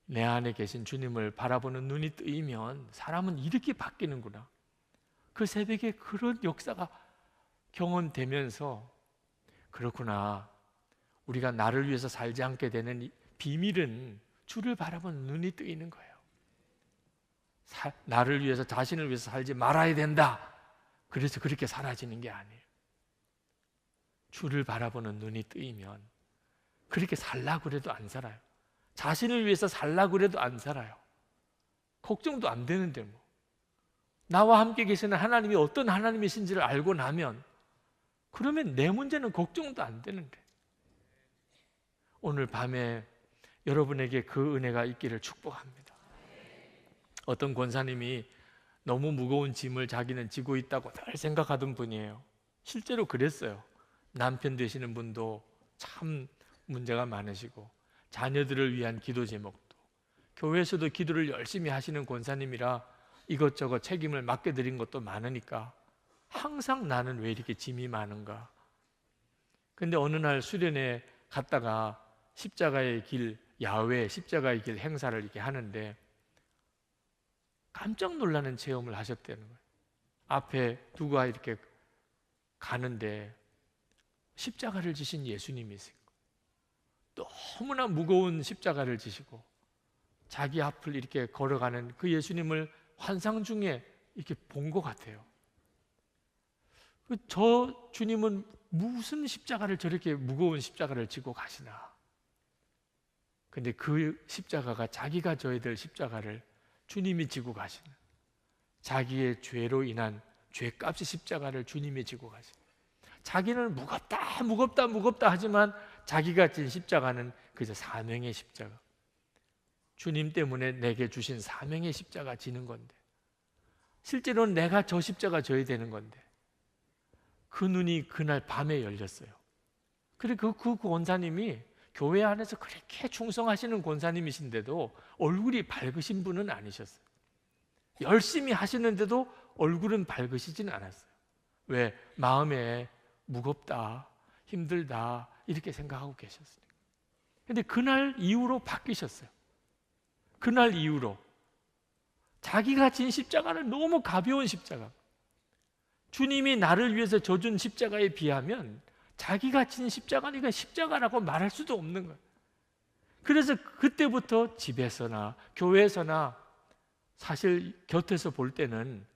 Speaker 1: 내 안에 계신 주님을 바라보는 눈이 뜨이면 사람은 이렇게 바뀌는구나. 그 새벽에 그런 역사가 경험되면서 그렇구나. 우리가 나를 위해서 살지 않게 되는 비밀은 주를 바라보는 눈이 뜨이는 거예요. 나를 위해서 자신을 위해서 살지 말아야 된다. 그래서 그렇게 사라지는 게 아니에요. 주를 바라보는 눈이 뜨이면 그렇게 살라고 그래도 안 살아요. 자신을 위해서 살라고 그래도 안 살아요. 걱정도 안 되는데 뭐. 나와 함께 계시는 하나님이 어떤 하나님이신지를 알고 나면 그러면 내 문제는 걱정도 안 되는데 오늘 밤에 여러분에게 그 은혜가 있기를 축복합니다. 어떤 권사님이 너무 무거운 짐을 자기는 지고 있다고 늘 생각하던 분이에요. 실제로 그랬어요. 남편 되시는 분도 참 문제가 많으시고 자녀들을 위한 기도 제목도 교회에서도 기도를 열심히 하시는 권사님이라 이것저것 책임을 맡겨드린 것도 많으니까 항상 나는 왜 이렇게 짐이 많은가. 근데 어느 날 수련회 갔다가 십자가의 길, 야외 십자가의 길 행사를 이렇게 하는데 깜짝 놀라는 체험을 하셨다는 거예요. 앞에 누가 이렇게 가는데 십자가를 지신 예수님이세요. 너무나 무거운 십자가를 지시고 자기 앞을 이렇게 걸어가는 그 예수님을 환상 중에 이렇게 본 것 같아요. 저 주님은 무슨 십자가를 저렇게 무거운 십자가를 지고 가시나. 근데 그 십자가가 자기가 져야 될 십자가를 주님이 지고 가시는, 자기의 죄로 인한 죄값의 십자가를 주님이 지고 가시는, 자기는 무겁다 무겁다 무겁다 하지만 자기가 진 십자가는 그저 사명의 십자가, 주님 때문에 내게 주신 사명의 십자가 지는 건데 실제로는 내가 저 십자가 져야 되는 건데 그 눈이 그날 밤에 열렸어요. 그리고 그 권사님이 교회 안에서 그렇게 충성하시는 권사님이신데도 얼굴이 밝으신 분은 아니셨어요. 열심히 하시는데도 얼굴은 밝으시지는 않았어요. 왜? 마음에 무겁다, 힘들다 이렇게 생각하고 계셨으니까. 근데 그날 이후로 바뀌셨어요. 그날 이후로 자기가 진 십자가는 너무 가벼운 십자가, 주님이 나를 위해서 져준 십자가에 비하면 자기가 진 십자가니까 십자가라고 말할 수도 없는 거예요. 그래서 그때부터 집에서나 교회에서나 사실 곁에서 볼 때는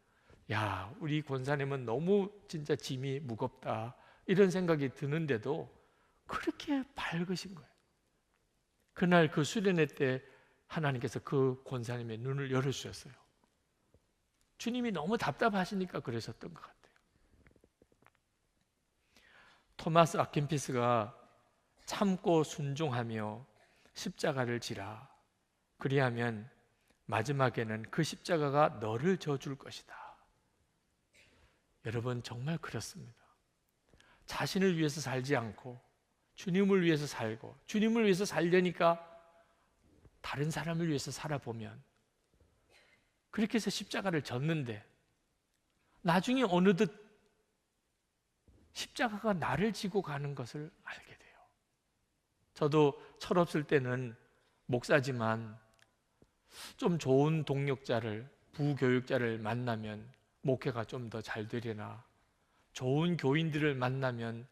Speaker 1: 야, 우리 권사님은 너무 진짜 짐이 무겁다 이런 생각이 드는데도 그렇게 밝으신 거예요. 그날 그 수련회 때 하나님께서 그 권사님의 눈을 열어주셨어요. 주님이 너무 답답하시니까 그러셨던 것 같아요. 토마스 아킨피스가 참고 순종하며 십자가를 지라. 그리하면 마지막에는 그 십자가가 너를 져줄 것이다. 여러분 정말 그렇습니다. 자신을 위해서 살지 않고 주님을 위해서 살고 주님을 위해서 살려니까 다른 사람을 위해서 살아보면 그렇게 해서 십자가를 졌는데 나중에 어느덧 십자가가 나를 지고 가는 것을 알게 돼요. 저도 철없을 때는 목사지만 좀 좋은 동력자를 부교육자를 만나면 목회가 좀 더 잘 되려나, 좋은 교인들을 만나면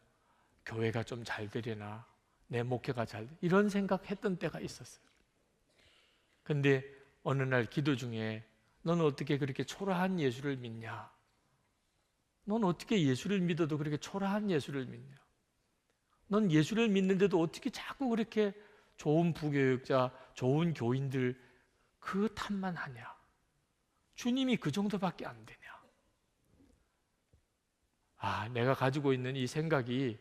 Speaker 1: 교회가 좀 잘 되려나, 내 목회가 이런 생각했던 때가 있었어요. 근데 어느 날 기도 중에 너는 어떻게 그렇게 초라한 예수를 믿냐? 넌 어떻게 예수를 믿어도 그렇게 초라한 예수를 믿냐? 넌 예수를 믿는데도 어떻게 자꾸 그렇게 좋은 부교육자, 좋은 교인들 그 탓만 하냐? 주님이 그 정도밖에 안 되냐? 내가 가지고 있는 이 생각이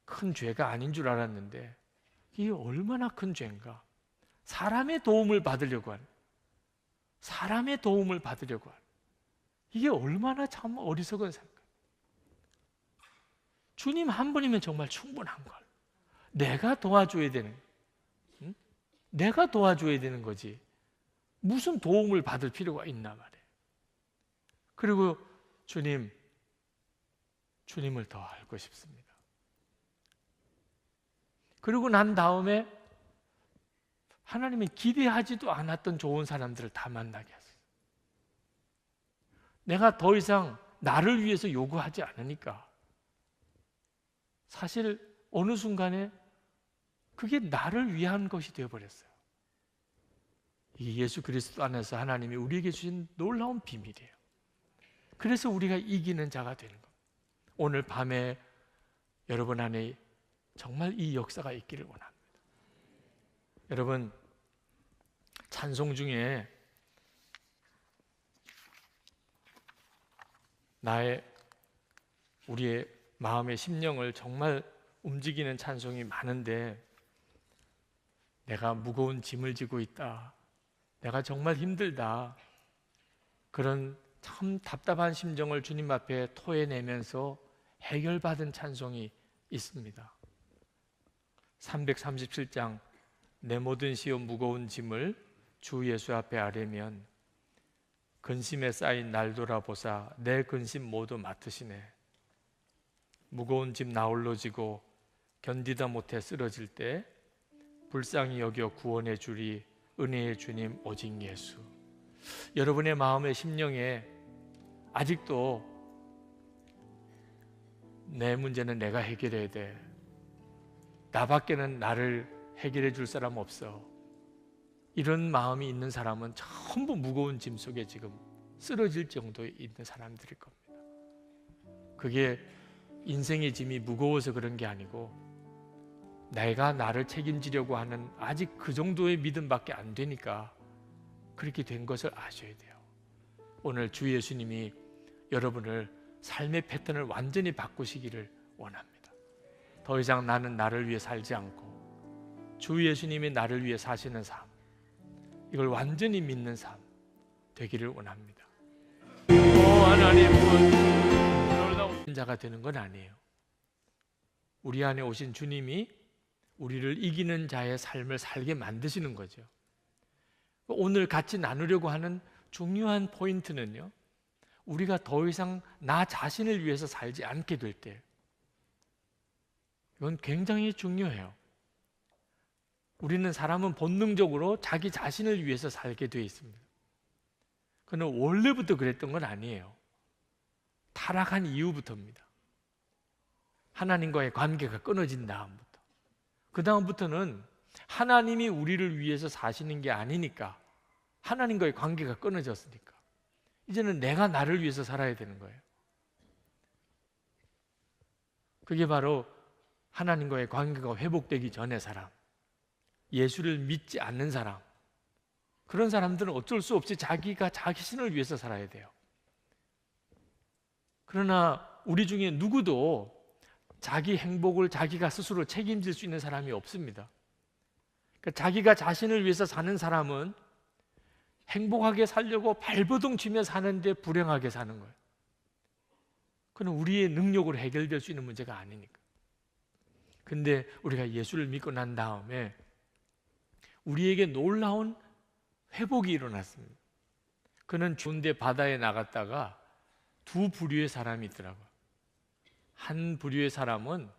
Speaker 1: 큰 죄가 아닌 줄 알았는데 이게 얼마나 큰 죄인가? 사람의 도움을 받으려고 하는, 사람의 도움을 받으려고 하는, 이게 얼마나 참 어리석은 생각. 주님 한 분이면 정말 충분한 걸. 내가 도와줘야 되는, 내가 도와줘야 되는 거지. 무슨 도움을 받을 필요가 있나 말이에요. 그리고 주님을 더 알고 싶습니다. 그리고 난 다음에 하나님이 기대하지도 않았던 좋은 사람들을 다 만나게 하셨어요. 내가 더 이상 나를 위해서 요구하지 않으니까 사실 어느 순간에 그게 나를 위한 것이 되어버렸어요. 이게 예수 그리스도 안에서 하나님이 우리에게 주신 놀라운 비밀이에요. 그래서 우리가 이기는 자가 되는 겁니다. 오늘 밤에 여러분 안에 정말 이 역사가 있기를 원합니다. 여러분, 찬송 중에 우리의 마음의 심령을 정말 움직이는 찬송이 많은데, 내가 무거운 짐을 지고 있다, 내가 정말 힘들다, 그런 참 답답한 심정을 주님 앞에 토해내면서 해결받은 찬송이 있습니다. 337장 내 모든 시험 무거운 짐을 주 예수 앞에 아뢰면 근심에 쌓인 날 돌아보사 내 근심 모두 맡으시네. 무거운 짐 나홀로 지고 견디다 못해 쓰러질 때 불쌍히 여겨 구원해 주리 은혜의 주님 오직 예수. 여러분의 마음의 심령에 아직도 내 문제는 내가 해결해야 돼, 나밖에는 나를 해결해 줄 사람 없어, 이런 마음이 있는 사람은 전부 무거운 짐 속에 지금 쓰러질 정도에 있는 사람들일 겁니다. 그게 인생의 짐이 무거워서 그런 게 아니고 내가 나를 책임지려고 하는 아직 그 정도의 믿음밖에 안 되니까 그렇게 된 것을 아셔야 돼요. 오늘 주 예수님이 여러분을 삶의 패턴을 완전히 바꾸시기를 원합니다. 더 이상 나는 나를 위해 살지 않고 주 예수님이 나를 위해 사시는 삶, 이걸 완전히 믿는 삶 되기를 원합니다. 하나님은 놀라운 자가 되는 건 아니에요. 우리 안에 오신 주님이 우리를 이기는 자의 삶을 살게 만드시는 거죠. 오늘 같이 나누려고 하는 중요한 포인트는요, 우리가 더 이상 나 자신을 위해서 살지 않게 될 때, 이건 굉장히 중요해요. 우리는 사람은 본능적으로 자기 자신을 위해서 살게 되어 있습니다. 그는 원래부터 그랬던 건 아니에요. 타락한 이후부터입니다. 하나님과의 관계가 끊어진 다음부터. 그 다음부터는 하나님이 우리를 위해서 사시는 게 아니니까, 하나님과의 관계가 끊어졌으니까 이제는 내가 나를 위해서 살아야 되는 거예요. 그게 바로 하나님과의 관계가 회복되기 전의 사람, 예수를 믿지 않는 사람, 그런 사람들은 어쩔 수 없이 자기가 자신을 위해서 살아야 돼요. 그러나 우리 중에 누구도 자기 행복을 자기가 스스로 책임질 수 있는 사람이 없습니다. 그러니까 자기가 자신을 위해서 사는 사람은 행복하게 살려고 발버둥 치며 사는데 불행하게 사는 거예요. 그건 우리의 능력으로 해결될 수 있는 문제가 아니니까. 근데 우리가 예수를 믿고 난 다음에 우리에게 놀라운 회복이 일어났습니다. 그는 좋은데 바다에 나갔다가 두 부류의 사람이 있더라고요. 한 부류의 사람은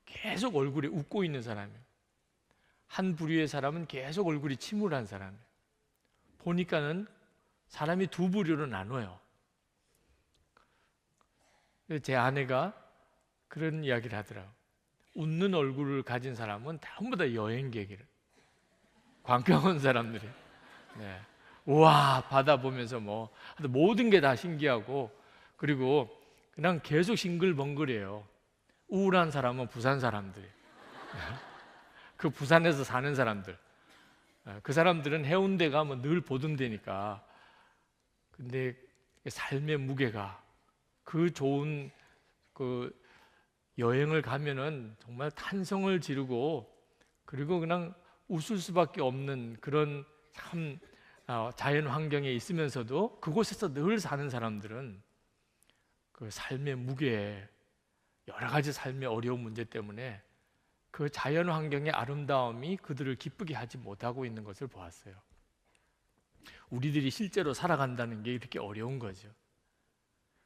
Speaker 1: 계속 얼굴에 웃고 있는 사람이에요. 한 부류의 사람은 계속 얼굴이 침울한 사람이에요. 보니까는 사람이 두 부류로 나눠요. 제 아내가 그런 이야기를 하더라고요. 웃는 얼굴을 가진 사람은 전부 다 여행객이래. 관광 온 사람들이. 네. 우와, 바다 보면서 뭐 모든 게 다 신기하고, 그리고 그냥 계속 싱글벙글해요. 우울한 사람은 부산 사람들이. 그 부산에서 사는 사람들. 그 사람들은 해운대 가면 늘 보던 데니까. 근데 삶의 무게가, 그 좋은 그 여행을 가면은 정말 탄성을 지르고, 그리고 그냥 웃을 수밖에 없는 그런 참 자연 환경에 있으면서도 그곳에서 늘 사는 사람들은 그 삶의 무게에, 여러 가지 삶의 어려운 문제 때문에 그 자연 환경의 아름다움이 그들을 기쁘게 하지 못하고 있는 것을 보았어요. 우리들이 실제로 살아간다는 게 이렇게 어려운 거죠.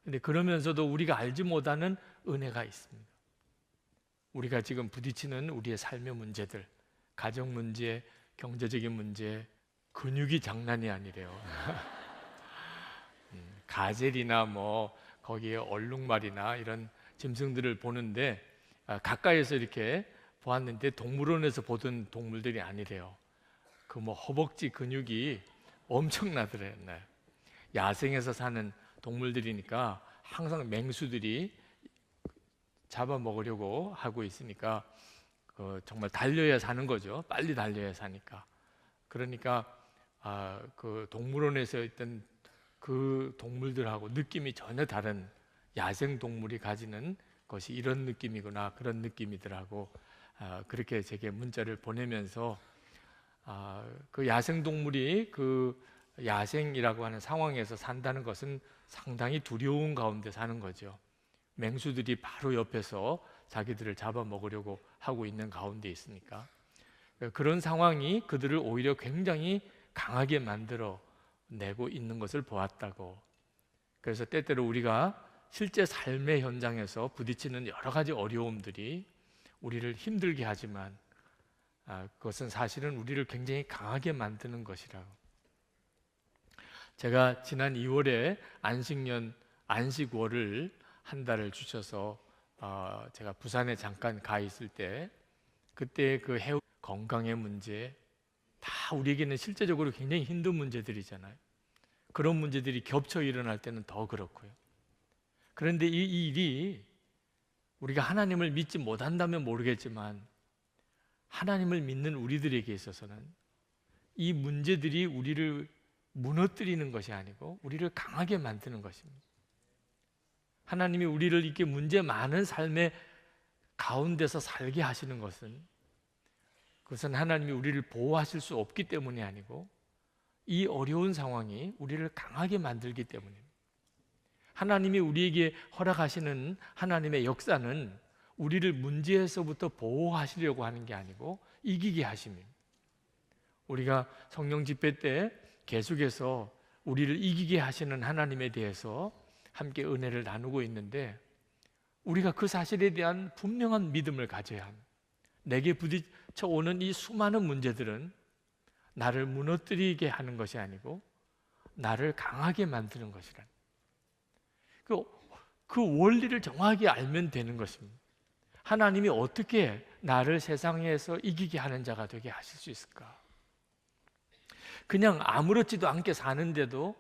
Speaker 1: 근데 그러면서도 우리가 알지 못하는 은혜가 있습니다. 우리가 지금 부딪히는 우리의 삶의 문제들, 가정 문제, 경제적인 문제, 근육이 장난이 아니래요. 가젤이나 뭐 거기에 얼룩말이나 이런 짐승들을 보는데 가까이서 이렇게 보았는데 동물원에서 보던 동물들이 아니래요. 그 뭐 허벅지 근육이 엄청나더래요. 네. 야생에서 사는 동물들이니까 항상 맹수들이 잡아먹으려고 하고 있으니까 정말 달려야 사는 거죠. 빨리 달려야 사니까. 그러니까 그 동물원에서 있던 그 동물들하고 느낌이 전혀 다른 야생 동물이 가지는 것이 이런 느낌이구나, 그런 느낌이더라고. 그렇게 제게 문자를 보내면서 그 야생 동물이 그 야생이라고 하는 상황에서 산다는 것은 상당히 두려운 가운데 사는 거죠. 맹수들이 바로 옆에서 자기들을 잡아먹으려고 하고 있는 가운데 있으니까. 그런 상황이 그들을 오히려 굉장히 강하게 만들어 내고 있는 것을 보았다고. 그래서 때때로 우리가 실제 삶의 현장에서 부딪히는 여러 가지 어려움들이 우리를 힘들게 하지만 그것은 사실은 우리를 굉장히 강하게 만드는 것이라고. 제가 지난 2월에 안식월을 한 달을 주셔서 제가 부산에 잠깐 가 있을 때, 그때 그 해운 건강의 문제, 다 우리에게는 실제적으로 굉장히 힘든 문제들이잖아요. 그런 문제들이 겹쳐 일어날 때는 더 그렇고요. 그런데 이 일이 우리가 하나님을 믿지 못한다면 모르겠지만 하나님을 믿는 우리들에게 있어서는 이 문제들이 우리를 무너뜨리는 것이 아니고 우리를 강하게 만드는 것입니다. 하나님이 우리를 이렇게 문제 많은 삶의 가운데서 살게 하시는 것은, 그것은 하나님이 우리를 보호하실 수 없기 때문이 아니고 이 어려운 상황이 우리를 강하게 만들기 때문입니다. 하나님이 우리에게 허락하시는 하나님의 역사는 우리를 문제에서부터 보호하시려고 하는 게 아니고 이기게 하십니다. 우리가 성령 집회 때 계속해서 우리를 이기게 하시는 하나님에 대해서 함께 은혜를 나누고 있는데, 우리가 그 사실에 대한 분명한 믿음을 가져야 합니다. 내게 부딪혀 오는 이 수많은 문제들은 나를 무너뜨리게 하는 것이 아니고 나를 강하게 만드는 것이라. 그 원리를 정확하게 알면 되는 것입니다. 하나님이 어떻게 나를 세상에서 이기게 하는 자가 되게 하실 수 있을까? 그냥 아무렇지도 않게 사는데도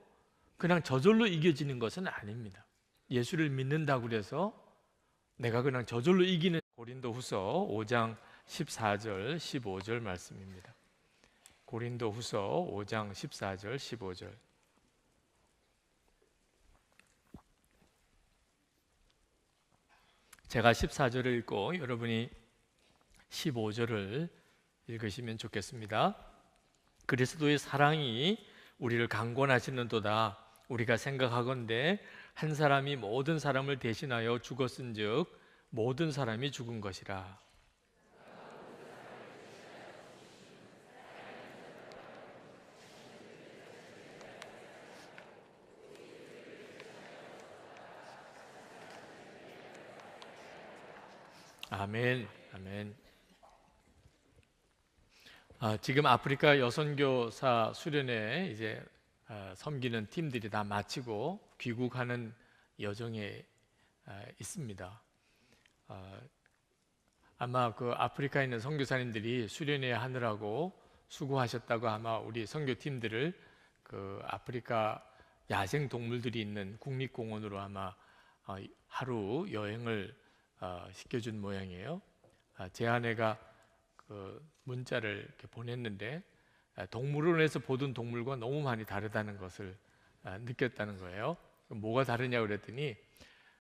Speaker 1: 그냥 저절로 이겨지는 것은 아닙니다. 예수를 믿는다고 그래서 내가 그냥 저절로 이기는, 고린도후서 5장 14절 15절 말씀입니다. 고린도후서 5장 14절 15절. 제가 14절을 읽고 여러분이 15절을 읽으시면 좋겠습니다. 그리스도의 사랑이 우리를 강권하시는도다. 우리가 생각하건대 한 사람이 모든 사람을 대신하여 죽었은즉 모든 사람이 죽은 것이라. 아멘, 아멘. 지금 아프리카 여선교사 수련회 이제 섬기는 팀들이 다 마치고 귀국하는 여정에 있습니다. 아마 그 아프리카에 있는 선교사님들이 수련회 하느라고 수고하셨다고 아마 우리 선교팀들을 그 아프리카 야생 동물들이 있는 국립공원으로 아마 하루 여행을 시켜준 모양이에요. 제 아내가 그 문자를 이렇게 보냈는데 동물원에서 보던 동물과 너무 많이 다르다는 것을 느꼈다는 거예요. 뭐가 다르냐고 그랬더니